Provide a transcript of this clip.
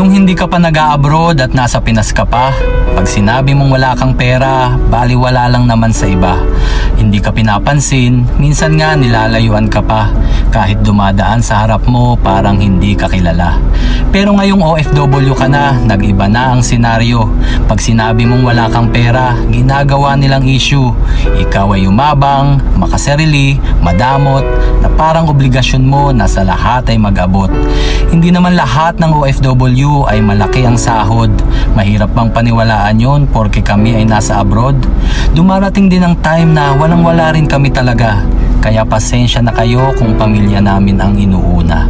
Nung hindi ka pa nag-a-abroad at nasa Pinas ka pa, pag sinabi mong wala kang pera, baliwala lang naman sa iba. Hindi ka pinapansin, minsan nga nilalayuan ka pa. Kahit dumadaan sa harap mo, parang hindi ka kilala. Pero ngayong OFW ka na, nag-iba na ang senaryo. Pag sinabi mong wala kang pera, ginagawa nilang issue. Ikaw ay umabang, makasarili, madamot, na parang obligasyon mo na sa lahat ay mag-abot. Hindi naman lahat ng OFW ay malaki ang sahod. Mahirap bang paniwalaan yon porke kami ay nasa abroad? Dumarating din ang time na walang-wala rin kami talaga. Kaya pasensya na kayo kung pamilya namin ang inuuna.